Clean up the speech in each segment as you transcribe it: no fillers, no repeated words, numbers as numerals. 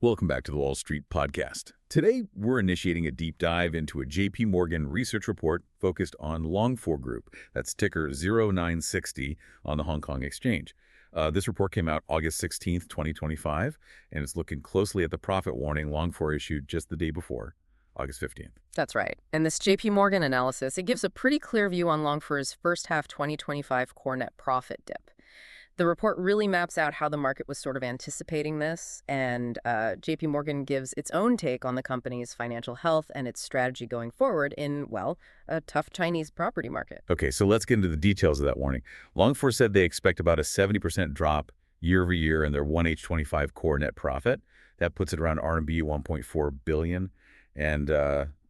Welcome back to the Wall Street Podcast. Today, we're initiating a deep dive into a JPMorgan research report focused on Longfor Group. That's ticker 0960 on the Hong Kong Exchange. This report came out August 16th, 2025, and it's looking closely at the profit warning Longfor issued just the day before, August 15th. That's right. And this JPMorgan analysis, it gives a pretty clear view on Longfor's first half 2025 core net profit dip. The report really maps out how the market was sort of anticipating this, and JPMorgan gives its own take on the company's financial health and its strategy going forward in, well, a tough Chinese property market. Okay, so let's get into the details of that warning. Longfor said they expect about a 70% drop year over year in their 1H25 core net profit. That puts it around RMB 1.4 billion, and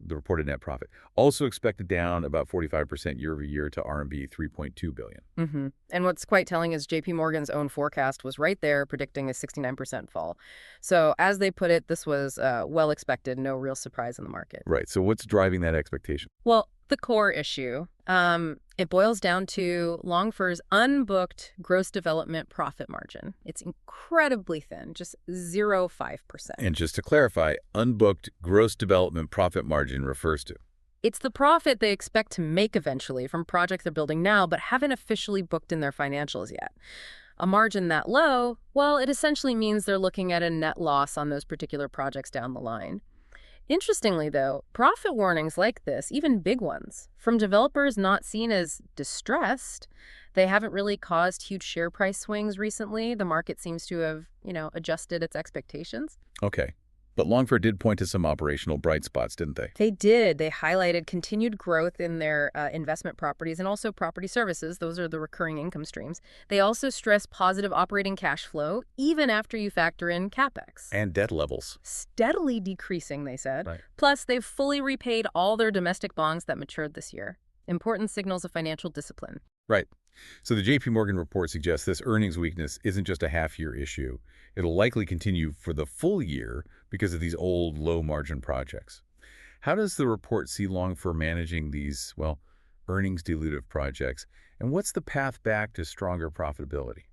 the reported net profit also expected down about 45% year over year to RMB 3.2 billion. And what's quite telling is JPMorgan's own forecast was right there, predicting a 69% fall. So as they put it, this was well expected, no real surprise in the market. Right. So what's driving that expectation? Well, the core issue, it boils down to Longfor's unbooked gross development profit margin. It's incredibly thin, just 0.5%. And just to clarify, unbooked gross development profit margin refers to? It's the profit they expect to make eventually from projects they're building now, but haven't officially booked in their financials yet. A margin that low, well, it essentially means they're looking at a net loss on those particular projects down the line. Interestingly, though, profit warnings like this, even big ones, from developers not seen as distressed, they haven't really caused huge share price swings recently. The market seems to have, adjusted its expectations. Okay. But Longfor did point to some operational bright spots, didn't they? They did. They highlighted continued growth in their investment properties and also property services. Those are the recurring income streams. They also stressed positive operating cash flow, even after you factor in CapEx. And debt levels. Steadily decreasing, they said. Right. Plus, they've fully repaid all their domestic bonds that matured this year. Important signals of financial discipline. Right. So the JPMorgan report suggests this earnings weakness isn't just a half-year issue. It'll likely continue for the full year because of these old, low-margin projects. How does the report see Longfor managing these, earnings-dilutive projects? And what's the path back to stronger profitability?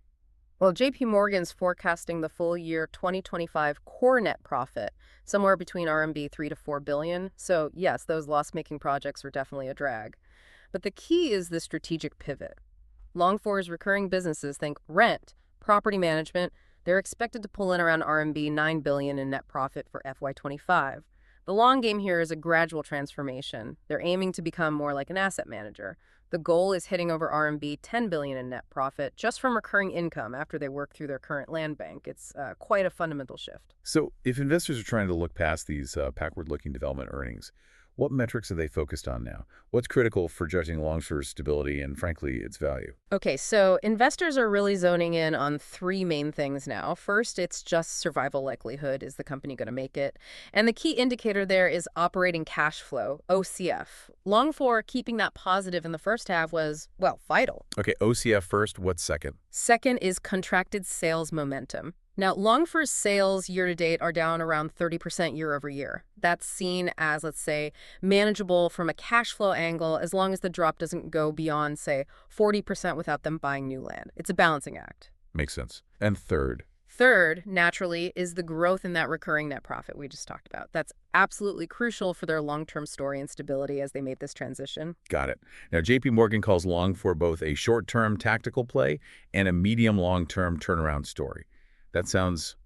Well, JPMorgan's forecasting the full year 2025 core net profit somewhere between RMB 3 to 4 billion. So, yes, those loss-making projects are definitely a drag. But the key is the strategic pivot. Longfor's recurring businesses, think rent, property management, they're expected to pull in around RMB 9 billion in net profit for FY25. The long game here is a gradual transformation. They're aiming to become more like an asset manager. The goal is hitting over RMB 10 billion in net profit just from recurring income after they work through their current land bank. It's quite a fundamental shift. So if investors are trying to look past these backward-looking development earnings, what metrics are they focused on now? What's critical for judging Longfor's stability and, frankly, its value? Okay, so investors are really zoning in on three main things now. First, it's just survival likelihood. Is the company going to make it? And the key indicator there is operating cash flow, OCF. Longfor keeping that positive in the first half was, vital. Okay, OCF first. What's second? Second is contracted sales momentum. Now, Longfor's sales year-to-date are down around 30% year over year. That's seen as, let's say, manageable from a cash flow angle as long as the drop doesn't go beyond, say, 40% without them buying new land. It's a balancing act. Makes sense. And third? Third, naturally, is the growth in that recurring net profit we just talked about. That's absolutely crucial for their long-term story and stability as they made this transition. Got it. Now, JPMorgan calls Longfor both a short-term tactical play and a medium-long-term turnaround story. That sounds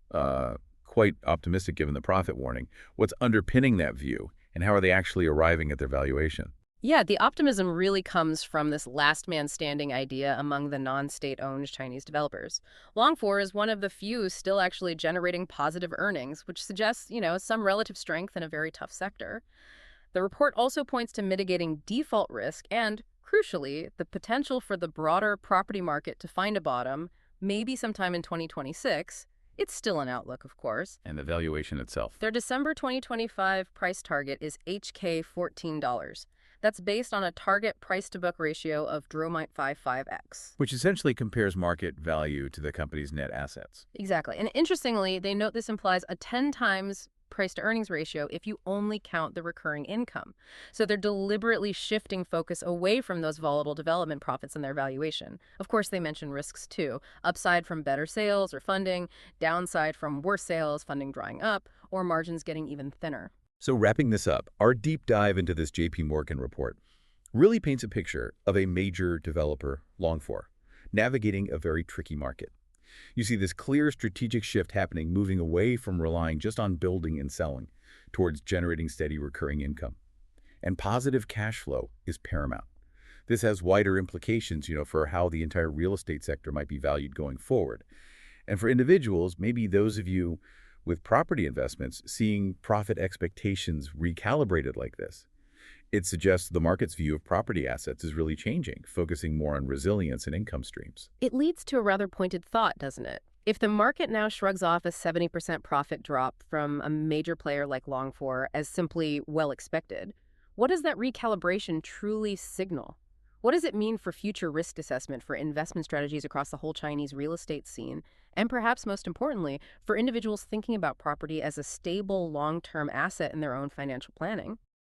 quite optimistic given the profit warning. What's underpinning that view, and how are they actually arriving at their valuation? Yeah, the optimism really comes from this last man standing idea among the non-state-owned Chinese developers. Longfor is one of the few still actually generating positive earnings, which suggests, some relative strength in a very tough sector. The report also points to mitigating default risk and, crucially, the potential for the broader property market to find a bottom, maybe sometime in 2026. It's still an outlook, of course. And the valuation itself? Their December 2025 price target is HK $14. That's based on a target price-to-book ratio of 0.55x. Which essentially compares market value to the company's net assets. Exactly. And interestingly, they note this implies a 10 times price-to-earnings ratio if you only count the recurring income. So they're deliberately shifting focus away from those volatile development profits in their valuation. Of course, they mention risks too. Upside from better sales or funding, downside from worse sales, funding drying up, or margins getting even thinner. So wrapping this up, our deep dive into this JPMorgan report really paints a picture of a major developer, Longfor, navigating a very tricky market. You see this clear strategic shift happening, moving away from relying just on building and selling towards generating steady recurring income. And positive cash flow is paramount. This has wider implications, for how the entire real estate sector might be valued going forward. And for individuals, maybe those of you with property investments, seeing profit expectations recalibrated like this, it suggests the market's view of property assets is really changing, focusing more on resilience and income streams. It leads to a rather pointed thought, doesn't it? If the market now shrugs off a 70% profit drop from a major player like Longfor as simply well expected, what does that recalibration truly signal? What does it mean for future risk assessment for investment strategies across the whole Chinese real estate scene? And perhaps most importantly, for individuals thinking about property as a stable long-term asset in their own financial planning?